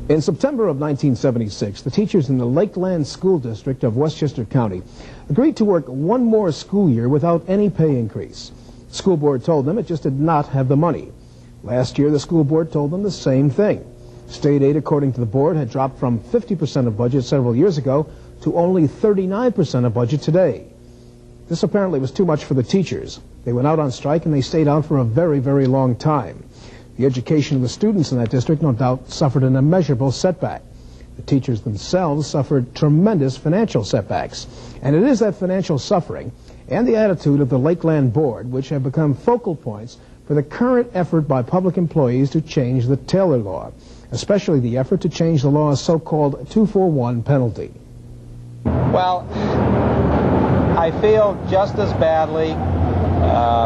In September of 1976, the teachers in the Lakeland School District of Westchester County agreed to work one more school year without any pay increase. The school board told them it just did not have the money. Last year, the school board told them the same thing. State aid, according to the board, had dropped from 50% of budget several years ago to only 39% of budget today. This apparently was too much for the teachers. They went out on strike and they stayed out for a very, very long time. The education of the students in that district, no doubt, suffered an immeasurable setback. The teachers themselves suffered tremendous financial setbacks. And it is that financial suffering and the attitude of the Lakeland Board which have become focal points for the current effort by public employees to change the Taylor Law, especially the effort to change the law's so-called 2-for-1 penalty. Well, I feel just as badly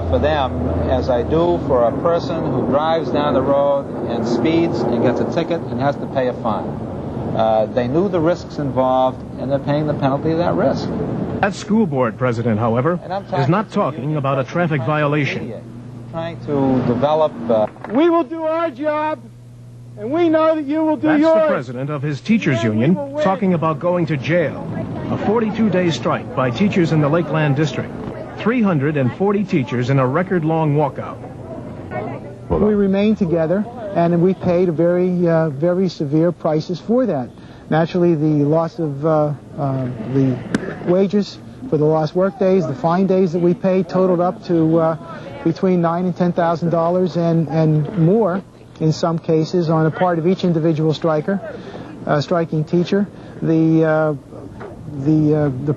for them as I do for a person who drives down the road and speeds and gets a ticket and has to pay a fine. They knew the risks involved, and they're paying the penalty of that risk. That school board president, however, is not talking about a traffic violation. Trying to develop... We will do our job, and we know that you will do yours. That's the president of his teachers union talking about going to jail. A 42-day strike by teachers in the Lakeland district. 340 teachers in a record-long walkout. We remained together, and we paid very severe prices for that. Naturally, the loss of the wages for the lost work days, the fine days that we paid, totaled up to between $9,000 and $10,000 and more in some cases on the part of each individual striking teacher. The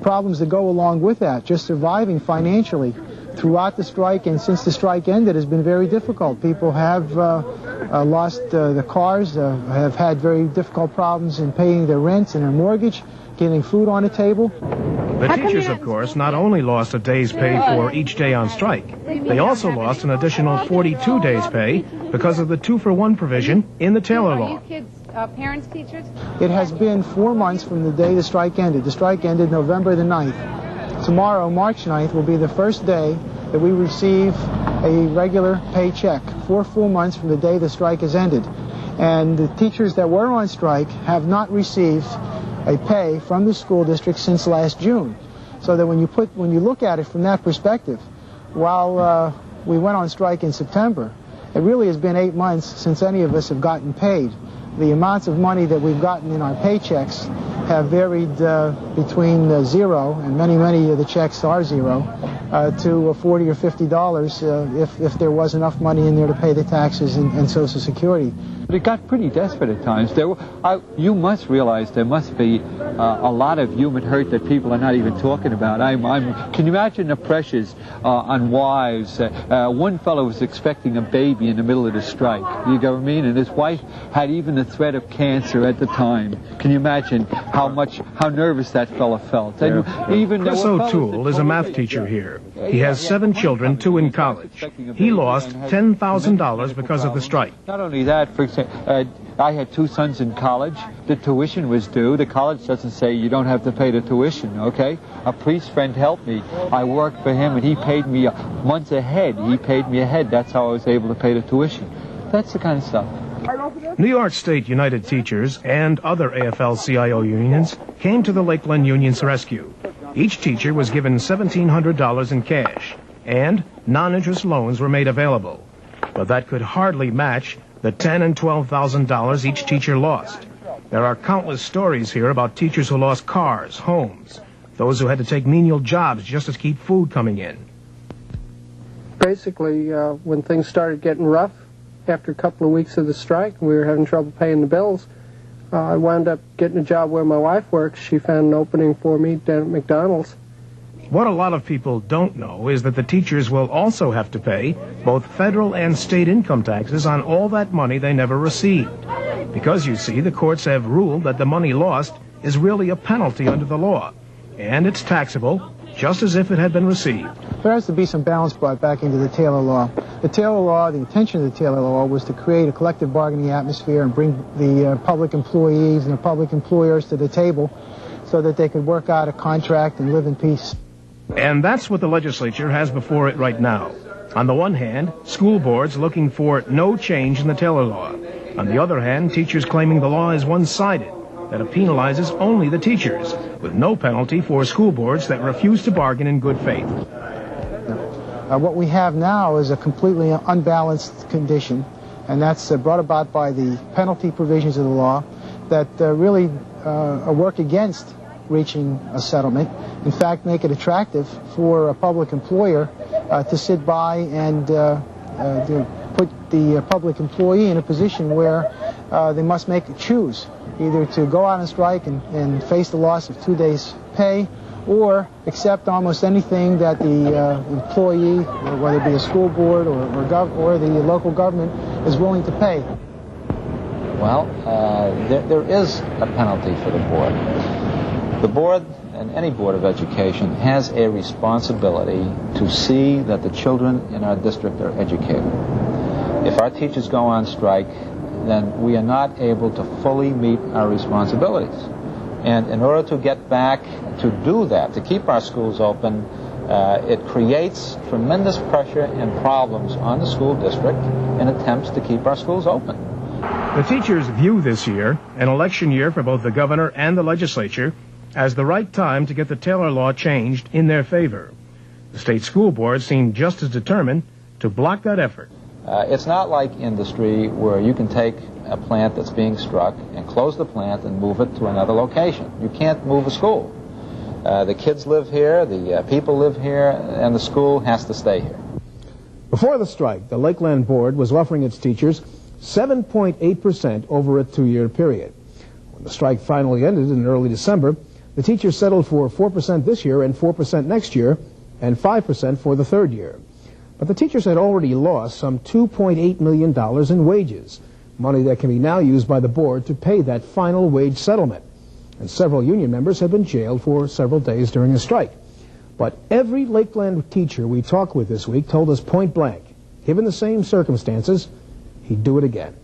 problems that go along with that, just surviving financially throughout the strike and since the strike ended, has been very difficult. People have lost the cars, have had very difficult problems in paying their rents and their mortgage, getting food on the table. The teachers, of course, not only lost a day's pay for each day on strike, they also lost an additional 42 days' pay because of the 2-for-1 provision in the Taylor Law. Parents, teachers? It has been 4 months from the day the strike ended. The strike ended November the 9th. Tomorrow, March 9th, will be the first day that we receive a regular paycheck. 4 full months from the day the strike has ended. And the teachers that were on strike have not received a pay from the school district since last June. So that when you look at it from that perspective, while we went on strike in September, it really has been 8 months since any of us have gotten paid. The amounts of money that we've gotten in our paychecks have varied between zero, and many of the checks are zero, to $40 or $50 if there was enough money in there to pay the taxes and Social Security. But it got pretty desperate at times. You must realize there must be a lot of human hurt that people are not even talking about. Can you imagine the pressures on wives? One fellow was expecting a baby in the middle of the strike, you know what I mean? And his wife had even the threat of cancer at the time. Can you imagine how nervous that fellow felt? Yeah. Even Chris O'Toole is a math teacher here. He has 7 children, 2 in college. He lost $10,000 because of the strike. Not only that, for example, I had 2 sons in college. The tuition was due. The college doesn't say you don't have to pay the tuition, okay? A priest friend helped me. I worked for him, and he paid me months ahead. He paid me ahead. That's how I was able to pay the tuition. That's the kind of stuff. New York State United Teachers and other AFL-CIO unions came to the Lakeland Union's rescue. Each teacher was given $1,700 in cash, and non-interest loans were made available. But that could hardly match the $10,000 and $12,000 each teacher lost. There are countless stories here about teachers who lost cars, homes, those who had to take menial jobs just to keep food coming in. Basically, when things started getting rough, after a couple of weeks of the strike, we were having trouble paying the bills. I wound up getting a job where my wife works. She found an opening for me down at McDonald's. What a lot of people don't know is that the teachers will also have to pay both federal and state income taxes on all that money they never received. Because, you see, the courts have ruled that the money lost is really a penalty under the law, and it's taxable just as if it had been received. There has to be some balance brought back into the Taylor Law. The Taylor Law, the intention of the Taylor Law was to create a collective bargaining atmosphere and bring the public employees and the public employers to the table so that they could work out a contract and live in peace. And that's what the legislature has before it right now. On the one hand, school boards looking for no change in the Taylor Law. On the other hand, teachers claiming the law is one-sided, that it penalizes only the teachers, with no penalty for school boards that refuse to bargain in good faith. What we have now is a completely unbalanced condition, and that's brought about by the penalty provisions of the law that really work against reaching a settlement. In fact, make it attractive for a public employer to sit by and put the public employee in a position where they must choose either to go out on strike and face the loss of 2 days' pay, or accept almost anything that the employee, whether it be a school board or the local government, is willing to pay. Well, there is a penalty for the board. The board, and any board of education, has a responsibility to see that the children in our district are educated. If our teachers go on strike, then we are not able to fully meet our responsibilities. And in order to get back to do that, to keep our schools open, it creates tremendous pressure and problems on the school district in attempts to keep our schools open. The teachers view this year, an election year for both the governor and the legislature, as the right time to get the Taylor law changed in their favor. The state school board seemed just as determined to block that effort. It's not like industry where you can take a plant that's being struck and close the plant and move it to another location. You can't move a school. The kids live here, the people live here, and the school has to stay here. Before the strike, the Lakeland board was offering its teachers 7.8% over a 2-year period. When the strike finally ended in early December, the teachers settled for 4% this year and 4% next year, and 5% for the third year. But the teachers had already lost some $2.8 million in wages, money that can be now used by the board to pay that final wage settlement. And several union members have been jailed for several days during the strike. But every Lakeland teacher we talked with this week told us point blank, given the same circumstances, he'd do it again.